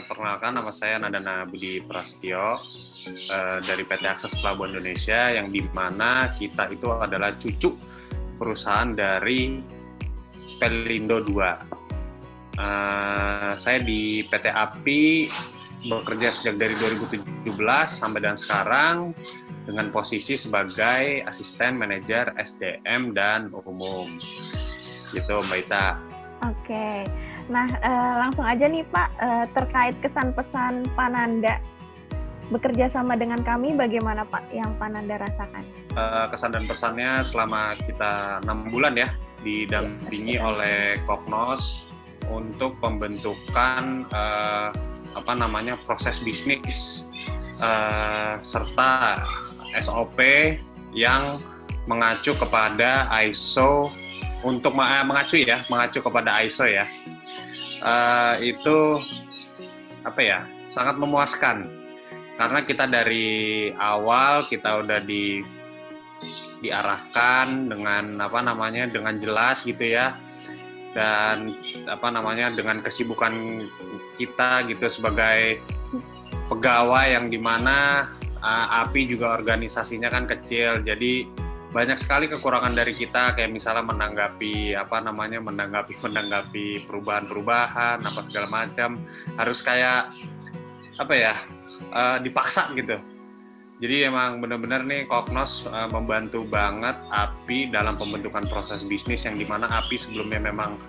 Perkenalkan, nama saya Nandana Budi Prastio dari PT Akses Pelabuhan Indonesia, yang dimana kita itu adalah cucu perusahaan dari Pelindo II. Saya di PT API bekerja sejak dari 2017 sampai dan sekarang dengan posisi sebagai asisten manajer SDM dan umum. Gitu, Mbak Ita. Oke. Nah, langsung aja nih Pak, terkait kesan-pesan Pananda bekerja sama dengan kami, bagaimana Pak yang Pananda rasakan? Kesan dan pesannya selama kita 6 bulan ya, didampingi oleh Koknos untuk pembentukan proses bisnis serta SOP yang mengacu kepada ISO mengacu kepada ISO ya. Itu sangat memuaskan karena kita dari awal kita udah diarahkan dengan dengan jelas gitu ya, dan dengan kesibukan kita gitu sebagai pegawai yang dimana API juga organisasinya kan kecil, jadi banyak sekali kekurangan dari kita, kayak misalnya menanggapi perubahan-perubahan apa segala macam harus kayak dipaksa gitu. Jadi emang benar-benar nih Koknos membantu banget API dalam pembentukan proses bisnis, yang dimana API sebelumnya memang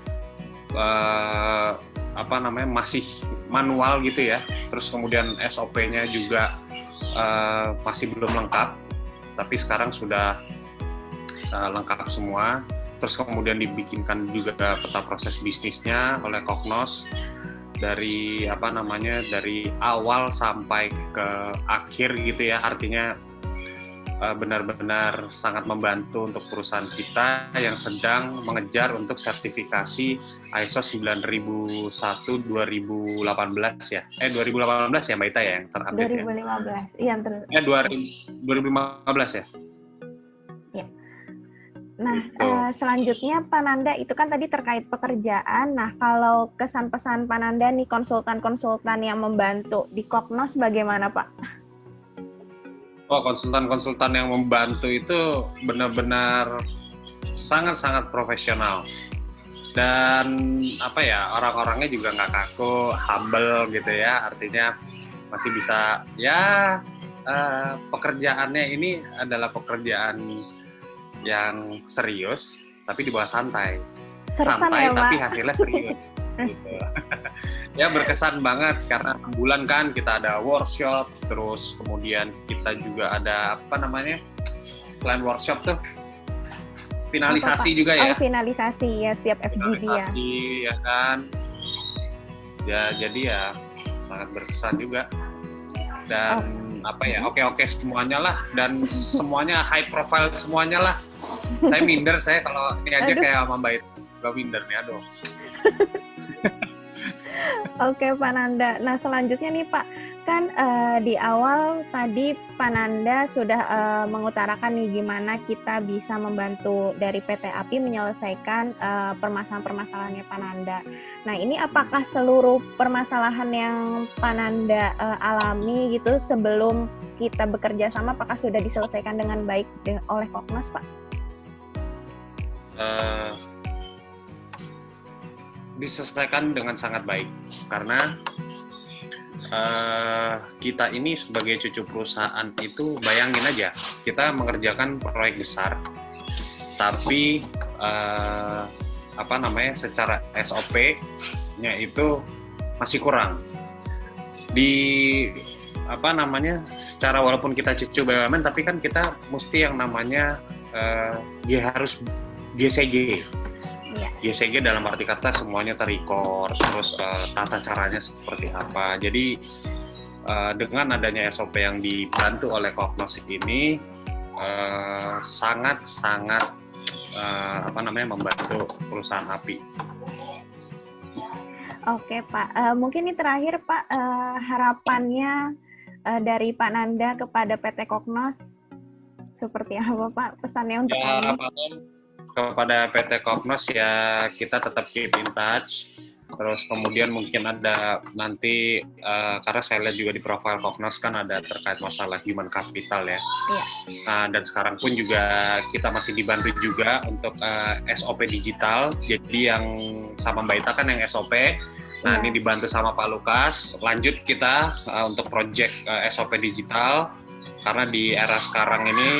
masih manual gitu ya. Terus kemudian SOP-nya juga masih belum lengkap, tapi sekarang sudah lengkap semua. Terus kemudian dibikinkan juga peta proses bisnisnya oleh Koknos dari dari awal sampai ke akhir gitu ya. Artinya benar-benar sangat membantu untuk perusahaan kita yang sedang mengejar untuk sertifikasi ISO 9001 2018 ya. 2018 ya Mbak Ita ya yang terupdate 2015. Iya, 2015 ya. Nah, selanjutnya Pananda itu kan tadi terkait pekerjaan. Nah, kalau kesan-pesan Pananda nih konsultan-konsultan yang membantu di Koknos bagaimana Pak? Konsultan-konsultan yang membantu itu benar-benar sangat-sangat profesional. Dan orang-orangnya juga nggak kaku, humble gitu ya. Artinya masih bisa pekerjaannya ini adalah pekerjaan yang serius tapi dibawa santai ya, tapi hasilnya serius gitu. Ya berkesan banget karena 6 bulan kan kita ada workshop, terus kemudian kita juga ada selain workshop tuh finalisasi juga ya. Finalisasi ya, setiap FGD ya. Ya kan. Ya jadi ya sangat berkesan juga. Dan oke semuanya lah, dan semuanya high profile semuanya lah. Saya minder kalau ini aja kayak sama Mbak Ita, gak minder nih, aduh. Oke Pak Nanda. Nah selanjutnya nih Pak, kan di awal tadi Pak Nanda sudah mengutarakan nih gimana kita bisa membantu dari PT API menyelesaikan permasalahan-permasalahannya Pak Nanda. Nah ini apakah seluruh permasalahan yang Pak Nanda alami gitu sebelum kita bekerja sama, apakah sudah diselesaikan dengan baik oleh Koknos Pak? Diselesaikan dengan sangat baik karena kita ini sebagai cucu perusahaan itu, bayangin aja kita mengerjakan proyek besar tapi secara SOP-nya itu masih kurang secara walaupun kita cucu BUMN tapi kan kita mesti yang namanya harus GCG. GCG dalam arti kata semuanya ter-record, terus tata caranya seperti apa. Jadi dengan adanya SOP yang dibantu oleh Koknos ini sangat-sangat membantu perusahaan API. Oke Pak, mungkin ini terakhir Pak, harapannya dari Pak Nanda kepada PT Koknos seperti apa Pak pesannya untuk kami? Kepada PT Koknos ya, kita tetap keep in touch, Terus kemudian mungkin ada nanti karena saya lihat juga di profil Koknos kan ada terkait masalah human capital ya. Iya. Dan sekarang pun juga kita masih dibantu juga untuk SOP digital. Jadi yang sama Mbak Ita kan yang SOP. Nah, ini dibantu sama Pak Lukas. Lanjut kita untuk project SOP digital. Karena di era sekarang ini,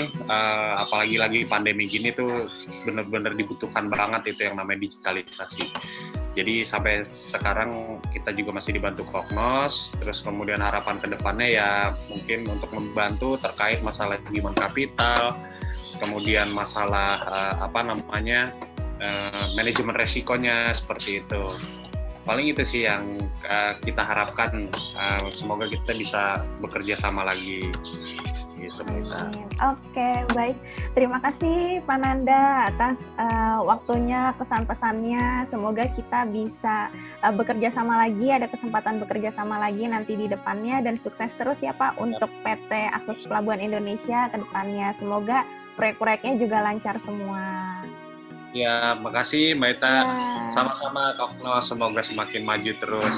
apalagi lagi pandemi gini tuh benar-benar dibutuhkan banget itu yang namanya digitalisasi. Jadi sampai sekarang kita juga masih dibantu Koknos, terus kemudian harapan kedepannya ya mungkin untuk membantu terkait masalah human capital, kemudian masalah manajemen resikonya seperti itu. Paling itu sih yang kita harapkan, semoga kita bisa bekerja sama lagi. Gitu, Oke, baik. Terima kasih Pak Nanda atas waktunya, pesan-pesannya. Semoga kita bisa bekerja sama lagi, ada kesempatan bekerja sama lagi nanti di depannya, dan sukses terus ya Pak untuk PT Akses Pelabuhan Indonesia ke depannya. Semoga proyek-proyeknya juga lancar semua. Ya, makasih Mbak Ita. Sama-sama, Koknos, semoga semakin maju terus.